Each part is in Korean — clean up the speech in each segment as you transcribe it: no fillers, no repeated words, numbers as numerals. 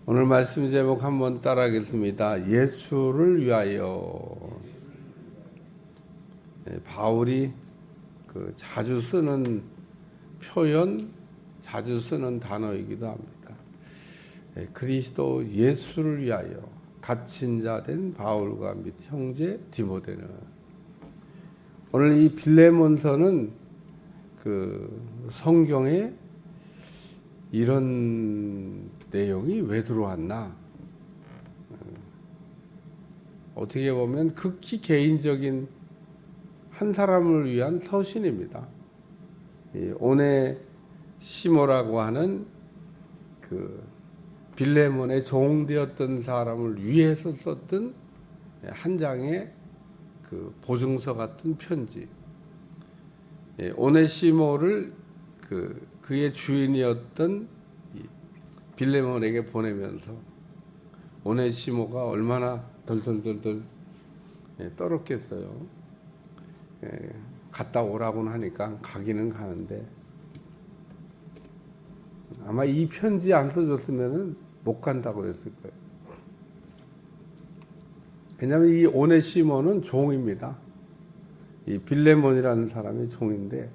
오늘 말씀 제목 한번 따라하겠습니다. 예수를 위하여. 바울이 자주 쓰는 표현, 자주 쓰는 단어이기도 합니다. 그리스도 예수를 위하여 갇힌 자 된 바울과 및 형제 디모데는, 오늘 이 빌레몬서는 성경에 이런 내용이 왜 들어왔나? 어떻게 보면 극히 개인적인 한 사람을 위한 서신입니다. 오네시모라고 하는 빌레몬의 종되었던 사람을 위해서 썼던 한 장의 보증서 같은 편지. 오네시모를 그의 주인이었던 빌레몬에게 보내면서 오네시모가 얼마나 덜덜덜덜 떨었겠어요. 갔다 오라고는 하니까 가기는 가는데, 아마 이 편지 안 써줬으면 못 간다고 그랬을 거예요. 왜냐하면 이 오네시모는 종입니다. 이 빌레몬이라는 사람이 종인데,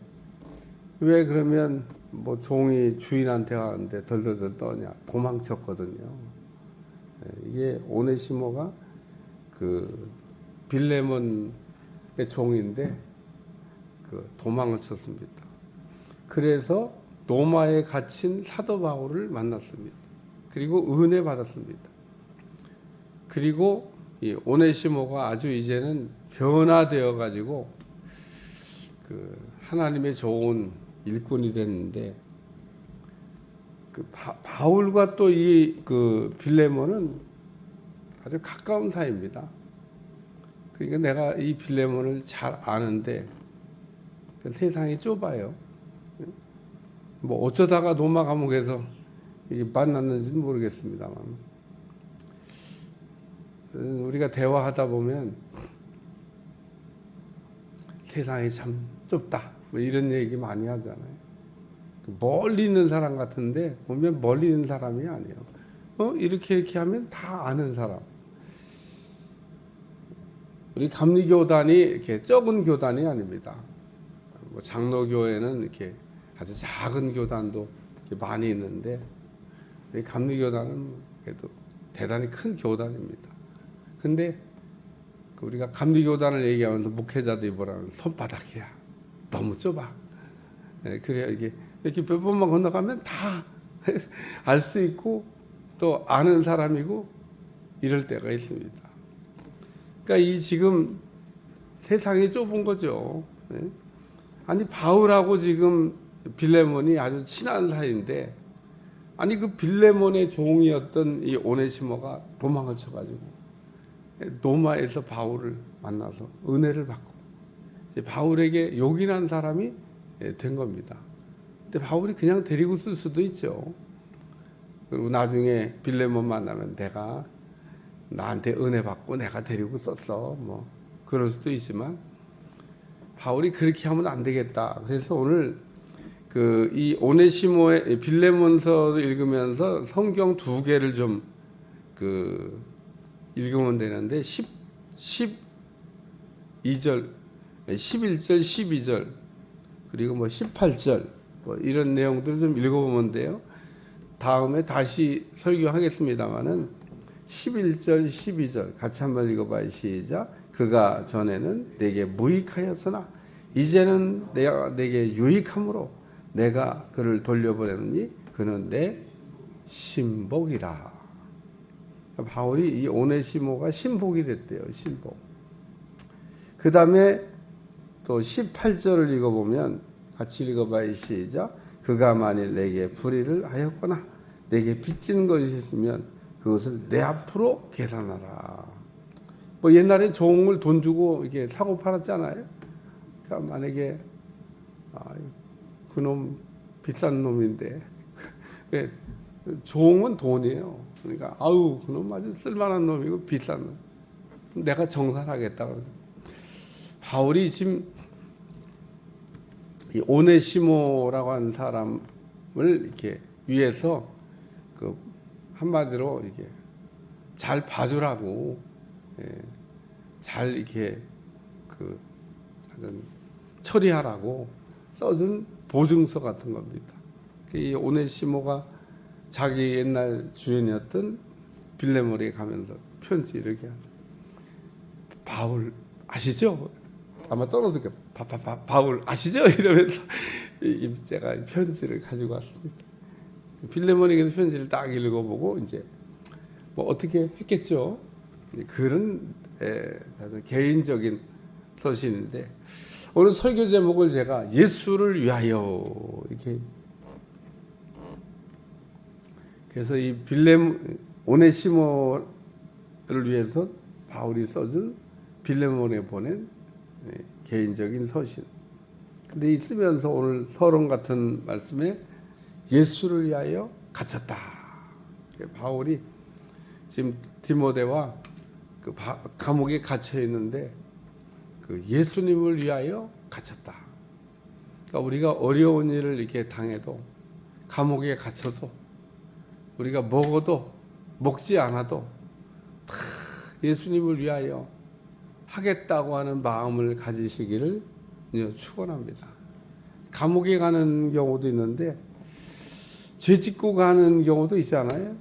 왜 그러면 종이 주인한테 가는데 덜덜덜 떠냐? 도망쳤거든요. 이게 오네시모가 빌레몬의 종인데 도망을 쳤습니다. 그래서 로마에 갇힌 사도 바울을 만났습니다. 그리고 은혜 받았습니다. 그리고 이 오네시모가 아주 이제는 변화되어 가지고 하나님의 좋은 일꾼이 됐는데, 바울과 또 이 빌레몬은 아주 가까운 사이입니다. 그러니까 내가 이 빌레몬을 잘 아는데, 세상이 좁아요. 어쩌다가 로마 감옥에서 만났는지는 모르겠습니다만, 우리가 대화하다 보면 세상이 참 좁다, 이런 얘기 많이 하잖아요. 멀리 있는 사람 같은데 보면 멀리 있는 사람이 아니에요. 이렇게 하면 다 아는 사람. 우리 감리교단이 이렇게 적은 교단이 아닙니다. 장로교회는 이렇게 아주 작은 교단도 많이 있는데, 우리 감리교단은 그래도 대단히 큰 교단입니다. 근데 우리가 감리교단을 얘기하면서 목회자들이 뭐라면 손바닥이야, 너무 좁아. 그래야 이렇게 몇 번만 건너가면 다 알 수 있고 또 아는 사람이고 이럴 때가 있습니다. 그러니까 이 지금 세상이 좁은 거죠. 아니, 바울하고 지금 빌레몬이 아주 친한 사이인데, 아니 빌레몬의 종이었던 이 오네시모가 도망을 쳐가지고 로마에서 바울을 만나서 은혜를 받고 바울에게 용인한 사람이 된 겁니다. 근데 바울이 그냥 데리고 쓸 수도 있죠. 그리고 나중에 빌레몬 만나면 내가 나한테 은혜 받고 내가 데리고 썼어, 그럴 수도 있지만, 바울이 그렇게 하면 안 되겠다. 그래서 오늘 이 오네시모의 빌레몬서를 읽으면서 성경 두 개를 좀 읽으면 되는데, 11절, 12절, 그리고 18절, 이런 내용들을 좀 읽어보면 돼요. 다음에 다시 설교하겠습니다만은 11절, 12절 같이 한번 읽어봐요. 시작. 그가 전에는 내게 무익하였으나 이제는 내게 유익함으로 내가 그를 돌려보내니 그는 내 신복이라. 바울이 이 오네시모가 신복이 됐대요. 신복. 그 다음에 또 18절을 읽어보면 같이 읽어봐요. 시작. 그가 만일 내게 불의를 하였거나 내게 빚진 것이 있으면 그것을 내 앞으로 계산하라. 옛날에 종을 돈 주고 이렇게 사고 팔았잖아요. 그러니까 만약에 그놈 비싼 놈인데 종은 돈이에요. 그러니까 그놈 아주 쓸만한 놈이고 비싼 놈, 내가 정산하겠다. 바울이 지금 이 오네시모라고 하는 사람을 이렇게 위해서 한마디로 이게 잘 봐주라고, 잘 이렇게 처리하라고 써준 보증서 같은 겁니다. 이 오네시모가 자기 옛날 주인이었던 빌레몬에게 가면서 편지 이렇게 하죠. 바울 아시죠? 아마 떨어질 거예요. 바울 아시죠? 이러면서 제가 편지를 가지고 왔습니다. 빌레몬에게도 편지를 딱 읽어보고 이제 뭐 어떻게 했겠죠. 그런 개인적인 서신인데 오늘 설교 제목을 제가 예수를 위하여 이렇게, 그래서 이 오네시모를 위해서 바울이 써준 빌레몬에 보낸 개인적인 서신. 근데 이 쓰면서 오늘 서론 같은 말씀에 예수를 위하여 갇혔다. 바울이 지금 디모데와 그 감옥에 갇혀 있는데 그 예수님을 위하여 갇혔다. 그러니까 우리가 어려운 일을 이렇게 당해도, 감옥에 갇혀도, 우리가 먹어도 먹지 않아도 다 예수님을 위하여 하겠다고 하는 마음을 가지시기를 축원합니다. 감옥에 가는 경우도 있는데 죄 짓고 가는 경우도 있잖아요.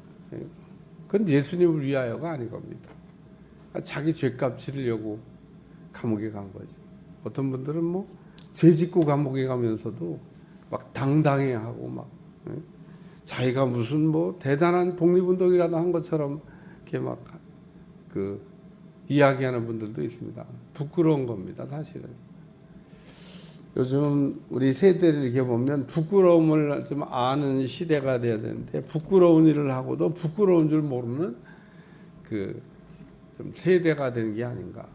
그건 예수님을 위하여가 아닌 겁니다. 자기 죄값 치르려고 감옥에 간 거지. 어떤 분들은 뭐 죄 짓고 감옥에 가면서도 막 당당해하고 막 자기가 무슨 뭐 대단한 독립운동이라도 한 것처럼 이렇게 막 이야기하는 분들도 있습니다. 부끄러운 겁니다, 사실은. 요즘 우리 세대를 이렇게 보면 부끄러움을 좀 아는 시대가 돼야 되는데, 부끄러운 일을 하고도 부끄러운 줄 모르는 좀 세대가 된 게 아닌가.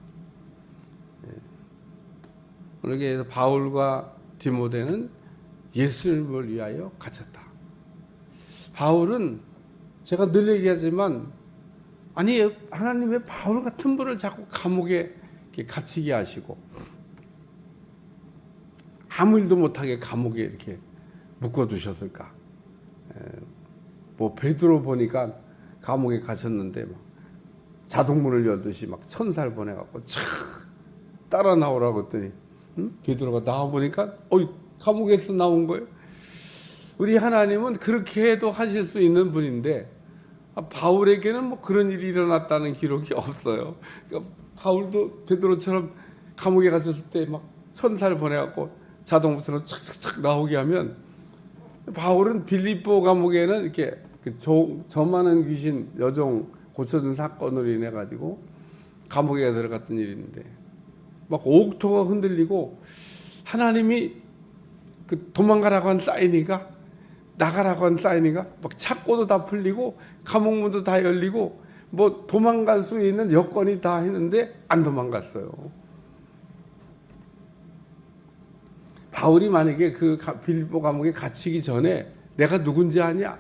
오늘 바울과 디모데는 예수님을 위하여 갇혔다. 바울은 제가 늘 얘기하지만, 아니 하나님 왜 바울 같은 분을 자꾸 감옥에 갇히게 하시고 아무 일도 못하게 감옥에 이렇게 묶어두셨을까? 뭐 베드로 보니까 감옥에 갇혔는데 막 자동문을 열듯이 막 천사를 보내갖고 촥 따라 나오라고 했더니 베드로가 나와 보니까 감옥에서 나온 거예요. 우리 하나님은 그렇게 해도 하실 수 있는 분인데 바울에게는 뭐 그런 일이 일어났다는 기록이 없어요. 그러니까 바울도 베드로처럼 감옥에 갇혔을 때 막 천사를 보내갖고 자동문으로 착착착 나오게 하면, 바울은 빌립보 감옥에는 이렇게 저만한 귀신 여종 고쳐준 사건으로 인해 가지고 감옥에 들어갔던 일인데 막 옥토가 흔들리고 하나님이 도망가라고 한 사인이가 나가라고 한 사인이가 막 착고도 다 풀리고 감옥문도 다 열리고 뭐 도망갈 수 있는 여건이 다 했는데 안 도망갔어요. 바울이 만약에 빌립보 감옥에 갇히기 전에 내가 누군지 아냐?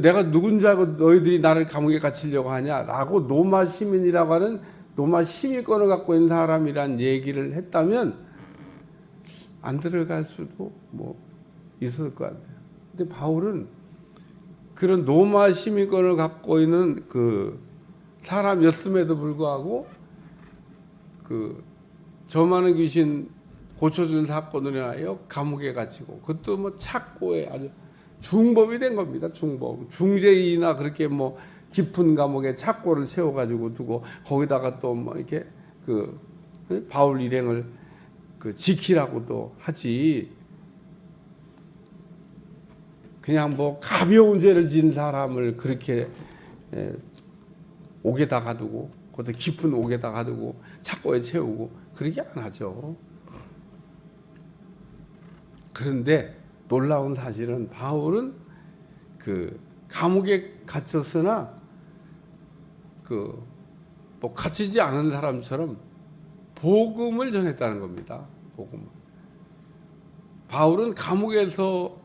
내가 누군지 알고 너희들이 나를 감옥에 갇히려고 하냐라고 로마 시민이라고 하는 로마 시민권을 갖고 있는 사람이란 얘기를 했다면 안 들어갈 수도 뭐 있을 것 같아요. 근데 바울은 그런 로마 시민권을 갖고 있는 사람이었음에도 불구하고 저 많은 귀신 고쳐준 사건으로 인하여 감옥에 갇히고, 그것도 뭐 착고에 아주 중범이 된 겁니다. 중범. 중죄인이나 그렇게 뭐 깊은 감옥에 착고를 채워가지고 두고 거기다가 또 뭐 이렇게 바울 일행을 지키라고도 하지. 그냥 뭐 가벼운 죄를 지은 사람을 그렇게 옥에다 가두고, 그것도 깊은 옥에다 가두고 착고에 채우고 그렇게 안 하죠. 그런데 놀라운 사실은 바울은 감옥에 갇혔으나 뭐 갇히지 않은 사람처럼 복음을 전했다는 겁니다. 복음을. 바울은 감옥에서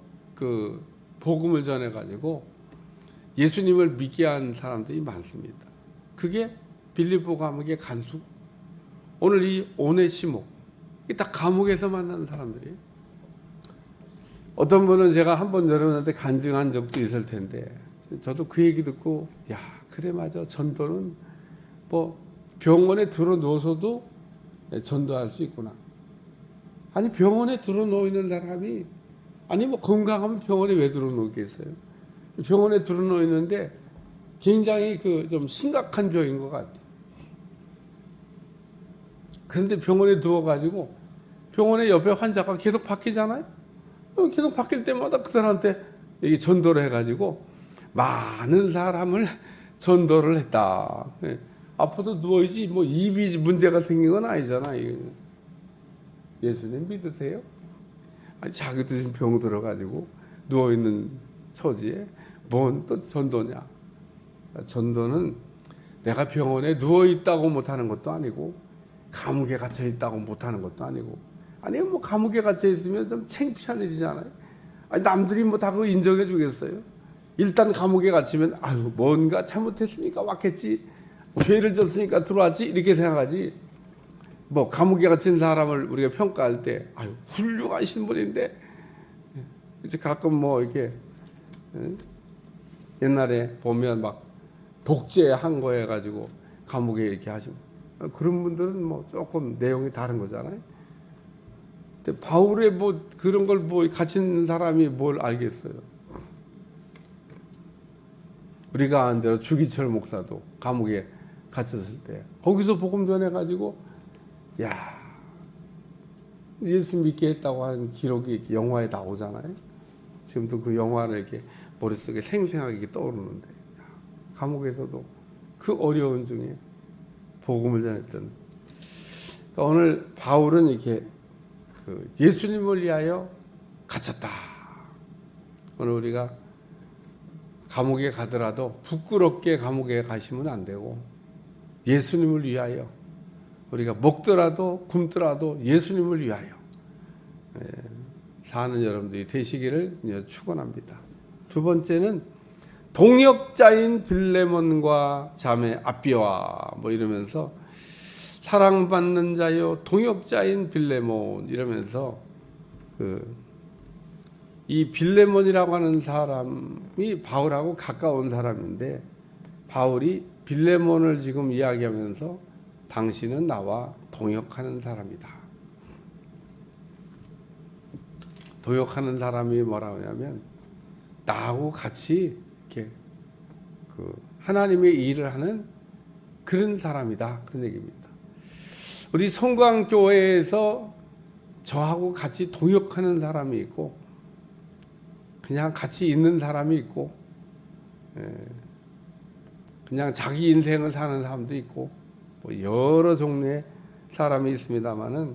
복음을 전해가지고 예수님을 믿게 한 사람들이 많습니다. 그게 빌립보 감옥의 간수, 오늘 이 오네시모, 이게 다 감옥에서 만난 사람들이에요. 어떤 분은 제가 한번 여러분한테 간증한 적도 있을 텐데, 저도 그 얘기 듣고 야 그래 맞아 전도는 뭐 병원에 들어 누워서도 전도할 수 있구나. 아니 병원에 들어 누워 있는 사람이 아니 뭐 건강하면 병원에 왜 들어 누우겠어요? 병원에 들어 누워 있는데 굉장히 그 좀 심각한 병인 것 같아요. 그런데 병원에 누워가지고 병원에 옆에 환자가 계속 바뀌잖아요. 계속 바뀔 때마다 그 사람한테 이게 전도를 해가지고 많은 사람을 전도를 했다. 앞으로 누워있지 뭐 입이 문제가 생긴 건 아니잖아요. 예수님 믿으세요? 아니 자기 드신 병 들어가지고 누워있는 처지에 뭔 또 전도냐. 전도는 내가 병원에 누워있다고 못하는 것도 아니고 감옥에 갇혀있다고 못하는 것도 아니고 아니 뭐 감옥에 갇혀있으면 좀 창피한 일이잖아요. 아니 남들이 뭐 다 그거 인정해 주겠어요? 일단 감옥에 갇히면 아유 뭔가 잘못했으니까 왔겠지, 죄를 졌으니까 들어왔지 이렇게 생각하지. 뭐 감옥에 갇힌 사람을 우리가 평가할 때 아유 훌륭한 신분인데 이제 가끔 뭐 이렇게 옛날에 보면 막 독재한 거 해가지고 감옥에 이렇게 하시고 그런 분들은 뭐 조금 내용이 다른 거잖아요. 근데 바울의 뭐 그런 걸 뭐 갇힌 사람이 뭘 알겠어요. 우리가 아는 대로 주기철 목사도 감옥에 갇혔을 때 거기서 복음 전해가지고 야 예수 믿게 했다고 하는 기록이 이렇게 영화에 나오잖아요. 지금도 그 영화를 이렇게 머릿속에 생생하게 떠오르는데 감옥에서도 그 어려운 중에 복음을 전했던. 그러니까 오늘 바울은 이렇게 그 예수님을 위하여 갇혔다. 오늘 우리가 감옥에 가더라도 부끄럽게 감옥에 가시면 안 되고 예수님을 위하여 우리가 먹더라도 굶더라도 예수님을 위하여 사는 여러분들이 되시기를 축원합니다. 두 번째는 동역자인 빌레몬과 자매 아비와 뭐 이러면서 사랑받는 자요 동역자인 빌레몬 이러면서 이 빌레몬이라고 하는 사람이 바울하고 가까운 사람인데 바울이 빌레몬을 지금 이야기하면서 당신은 나와 동역하는 사람이다. 동역하는 사람이 뭐라고 하냐면 나하고 같이 이렇게 그 하나님의 일을 하는 그런 사람이다. 그런 얘기입니다. 우리 성광교회에서 저하고 같이 동역하는 사람이 있고 그냥 같이 있는 사람이 있고 그냥 자기 인생을 사는 사람도 있고 뭐 여러 종류의 사람이 있습니다만은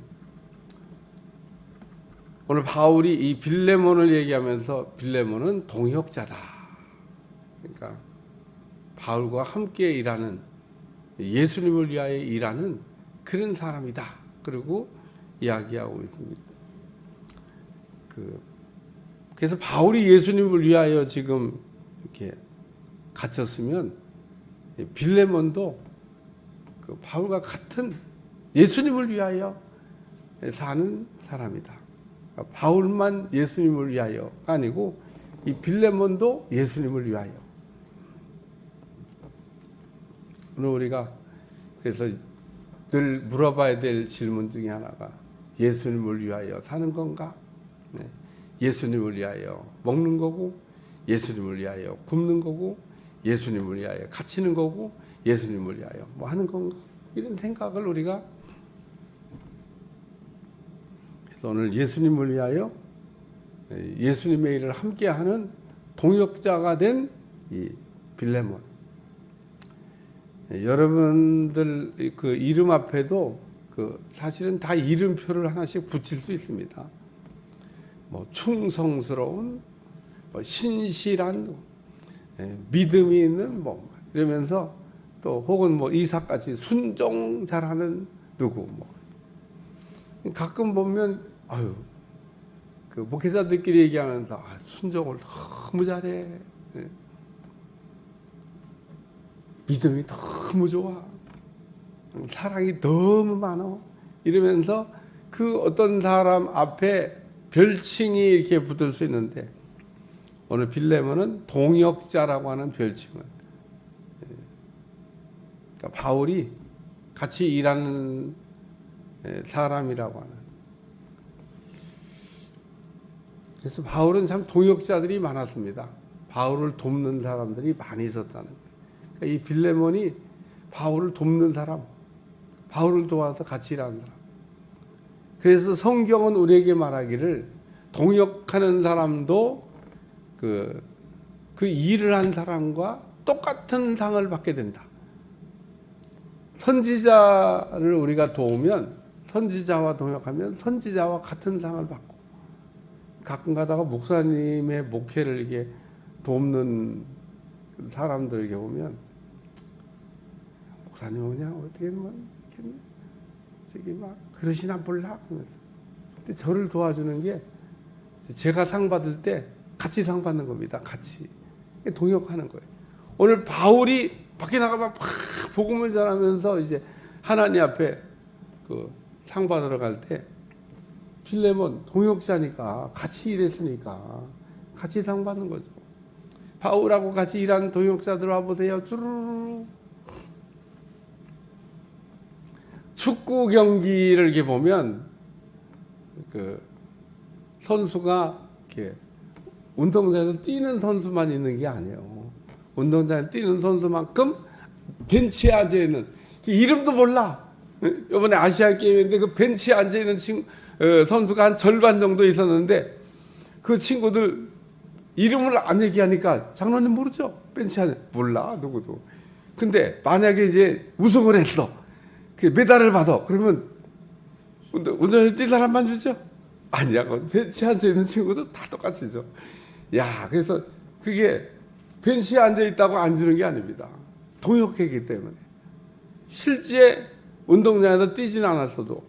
오늘 바울이 이 빌레몬을 얘기하면서 빌레몬은 동역자다. 그러니까 바울과 함께 일하는 예수님을 위하여 일하는 그런 사람이다. 그리고 이야기하고 있습니다. 그래서 바울이 예수님을 위하여 지금 이렇게 갇혔으면 빌레몬도 그 바울과 같은 예수님을 위하여 사는 사람이다. 그러니까 바울만 예수님을 위하여가 아니고 이 빌레몬도 예수님을 위하여. 오늘 우리가 그래서 늘 물어봐야 될 질문 중에 하나가 예수님을 위하여 사는 건가? 네. 예수님을 위하여 먹는 거고 예수님을 위하여 굶는 거고 예수님을 위하여 갇히는 거고 예수님을 위하여 뭐 하는 건가? 이런 생각을 우리가 그래서 오늘 예수님을 위하여 예수님의 일을 함께하는 동역자가 된 이 빌레몬. 여러분들 그 이름 앞에도 그 사실은 다 이름표를 하나씩 붙일 수 있습니다. 뭐 충성스러운, 뭐 신실한, 믿음이 있는 뭐 이러면서 또 혹은 뭐 이삭같이 순종 잘하는 누구 뭐 가끔 보면 아유 그 목회자들끼리 얘기하면서 순종을 너무 잘해. 믿음이 너무 좋아. 사랑이 너무 많아. 이러면서 그 어떤 사람 앞에 별칭이 이렇게 붙을 수 있는데 오늘 빌레몬은 동역자라고 하는 별칭을, 그러니까 바울이 같이 일하는 사람이라고 하는. 그래서 바울은 참 동역자들이 많았습니다. 바울을 돕는 사람들이 많이 있었다는 거예요. 그러니까 이 빌레몬이 바울을 돕는 사람, 바울을 도와서 같이 일하는 사람. 그래서 성경은 우리에게 말하기를 동역하는 사람도 그 일을 한 사람과 똑같은 상을 받게 된다. 선지자를 우리가 도우면, 선지자와 동역하면 선지자와 같은 상을 받고, 가끔 가다가 목사님의 목회를 이렇게 돕는 사람들에게 보면, 목사님 뭐냐, 어떻게 뭐 저기 막 그러시나 몰라 그러면서. 근데 저를 도와주는 게, 제가 상 받을 때 같이 상 받는 겁니다. 같이 동역하는 거예요. 오늘 바울이 밖에 나가면 막 복음을 전하면서 이제 하나님 앞에 그 상 받으러 갈 때, 빌레몬 동역자니까 같이 일했으니까 같이 상 받는 거죠. 바울하고 같이 일하는 동역자들 와보세요. 쭈루루. 축구 경기를 이렇게 보면 그 선수가 이렇게 운동장에서 뛰는 선수만 있는 게 아니에요. 운동장에서 뛰는 선수만큼 벤치에 앉아 있는, 이름도 몰라. 이번에 아시안 게임인데 그 벤치에 앉아 있는 선수가 한 절반 정도 있었는데, 그 친구들 이름을 안 얘기하니까 장로님 모르죠? 벤치 안에 몰라 누구도. 근데 만약에 이제 우승을 했어, 그 메달을 받아, 그러면 운동장에 뛸 사람만 주죠? 아니야. 벤치에 앉아 있는 친구도 다 똑같이죠. 야, 그래서 그게 벤치에 앉아 있다고 안 주는 게 아닙니다. 동역했기 때문에. 실제 운동장에서 뛰진 않았어도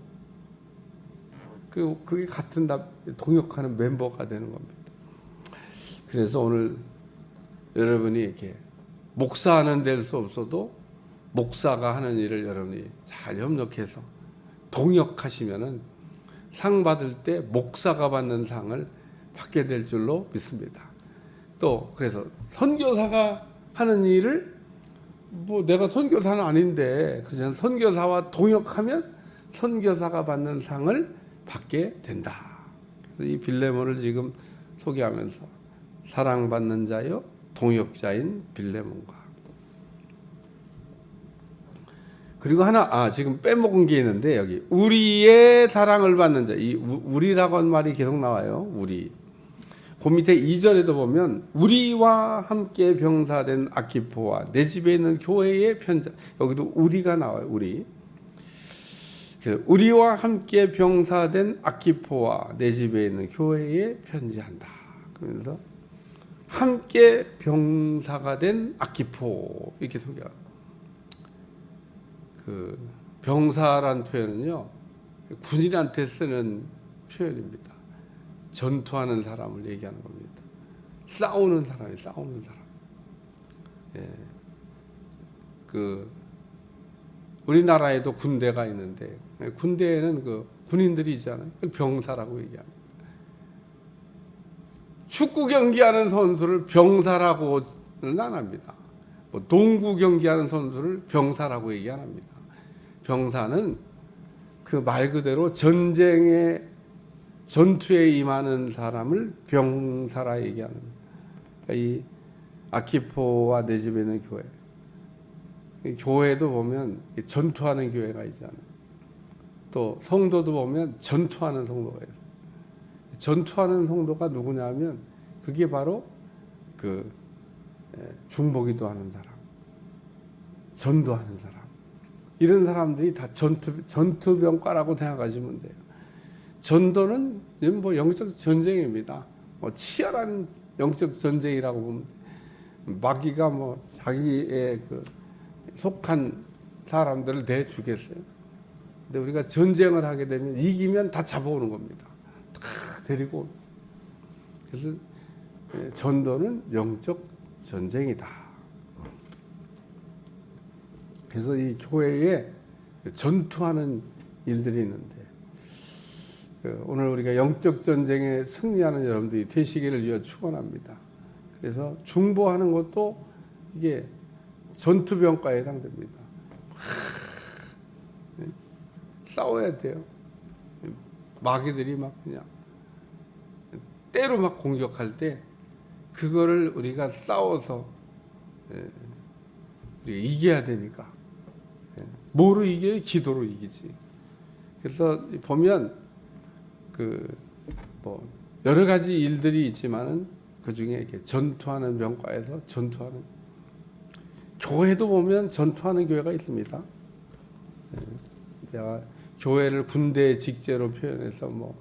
그게 같은 동역하는 멤버가 되는 겁니다. 그래서 오늘 여러분이 이렇게 목사하는 데일 수 없어도 목사가 하는 일을 여러분이 잘 협력해서 동역하시면은 상 받을 때 목사가 받는 상을 받게 될 줄로 믿습니다. 또 그래서 선교사가 하는 일을, 뭐 내가 선교사는 아닌데 그냥 선교사와 동역하면 선교사가 받는 상을 받게 된다. 그래서 이 빌레몬을 지금 소개하면서 사랑받는 자요 동역자인 빌레몬과, 그리고 하나 지금 빼먹은 게 있는데, 여기 우리의 사랑을 받는 자, 이 우리라고 하는 말이 계속 나와요. 우리. 그 밑에 2절에도 보면 우리와 함께 병사된 아키포와 내 집에 있는 교회의 편지, 여기도 우리가 나와요. 우리와 함께 병사된 아키포와 내 집에 있는 교회에 편지한다. 그러면서 함께 병사가 된 아키포 이렇게 소개합니다. 그 병사란 표현은요, 군인한테 쓰는 표현입니다. 전투하는 사람을 얘기하는 겁니다. 싸우는 사람이 싸우는 사람. 예. 그 우리나라에도 군대가 있는데, 군대에는 그 군인들이 있잖아요. 병사라고 얘기합니다. 축구 경기하는 선수를 병사라고는 안 합니다. 뭐 농구 경기하는 선수를 병사라고 얘기 안 합니다. 병사는 그 말 그대로 전투에 임하는 사람을 병사라 얘기하는 거예요. 이 아키포와 내 집에 있는 교회, 교회도 보면 전투하는 교회가 있잖아요. 또 성도도 보면 전투하는 성도가 있어요. 전투하는 성도가 누구냐면 그게 바로 그 중보기도 하는 사람, 전도하는 사람, 이런 사람들이 다 전투병과라고 생각하시면 돼요. 전도는 뭐 영적 전쟁입니다. 뭐 치열한 영적 전쟁이라고 보면 돼요. 마귀가 뭐 자기의 그 속한 사람들을 내주겠어요. 근데 우리가 전쟁을 하게 되면 이기면 다 잡아오는 겁니다. 다 데리고. 그래서 전도는 영적 전쟁이다. 그래서 이 교회에 전투하는 일들이 있는데, 오늘 우리가 영적 전쟁에 승리하는 여러분들이 되시기를 위해 축원합니다. 그래서 중보하는 것도 이게 전투병과에 해당됩니다. 싸워야 돼요. 마귀들이 막 그냥 때로 막 공격할 때 그거를 우리가 싸워서 우리가 이겨야 되니까. 뭐로 이겨요? 기도로 이기지. 그래서 보면 뭐 여러 가지 일들이 있지만은 그 중에 이렇게 전투하는 명과에서 전투하는 교회도 보면 전투하는 교회가 있습니다. 제가 교회를 군대 직제로 표현해서 뭐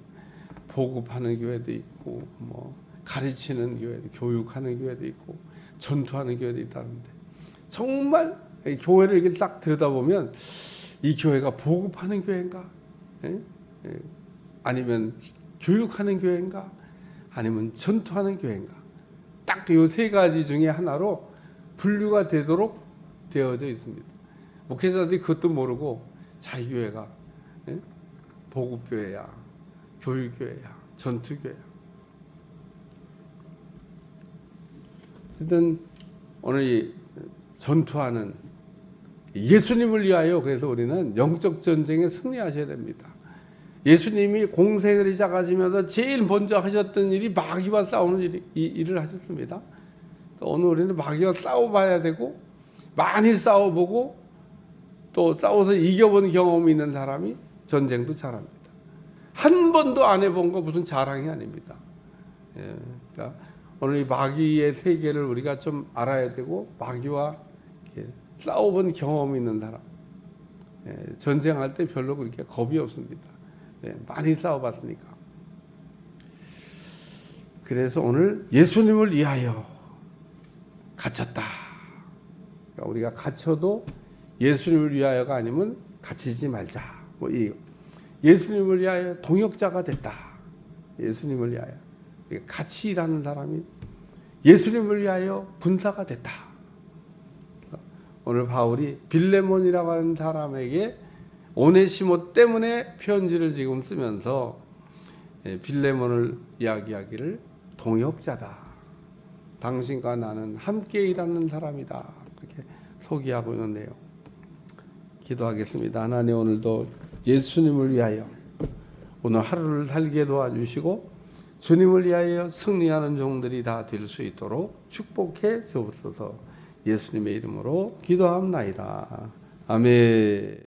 보급하는 교회도 있고 뭐 가르치는 교회도 교육하는 교회도 있고 전투하는 교회도 있다는데 정말 교회를 이렇게 딱 들여다보면 이 교회가 보급하는 교회인가? 아니면 교육하는 교회인가? 아니면 전투하는 교회인가? 딱 이 세 가지 중에 하나로 분류가 되도록 되어져 있습니다. 목회자들이 그것도 모르고 자기 교회가 보급교회야, 교육교회야, 전투교회야. 하여튼 오늘 이 전투하는 예수님을 위하여 그래서 우리는 영적 전쟁에 승리하셔야 됩니다. 예수님이 공생을 시작하시면서 제일 먼저 하셨던 일이 마귀와 싸우는 일을 하셨습니다. 오늘 우리는 마귀와 싸워봐야 되고 많이 싸워보고 또 싸워서 이겨본 경험이 있는 사람이 전쟁도 잘합니다. 한 번도 안 해본 거 무슨 자랑이 아닙니다. 그러니까 오늘 이 마귀의 세계를 우리가 좀 알아야 되고 마귀와 싸워본 경험이 있는 사람 전쟁할 때 별로 그렇게 겁이 없습니다. 많이 싸워봤으니까. 그래서 오늘 예수님을 위하여 갇혔다. 그러니까 우리가 갇혀도 예수님을 위하여가 아니면 갇히지 말자. 뭐 예수님을 위하여 동역자가 됐다. 예수님을 위하여 같이 일하는 사람이 예수님을 위하여 군사가 됐다. 오늘 바울이 빌레몬이라고 하는 사람에게 오네시모 때문에 편지를 지금 쓰면서 빌레몬을 이야기하기를 동역자다. 당신과 나는 함께 일하는 사람이다. 그렇게 소개하고 있는데요. 기도하겠습니다. 하나님 오늘도 예수님을 위하여 오늘 하루를 살게 도와주시고 주님을 위하여 승리하는 종들이 다 될 수 있도록 축복해 주옵소서. 예수님의 이름으로 기도합나이다. 아멘.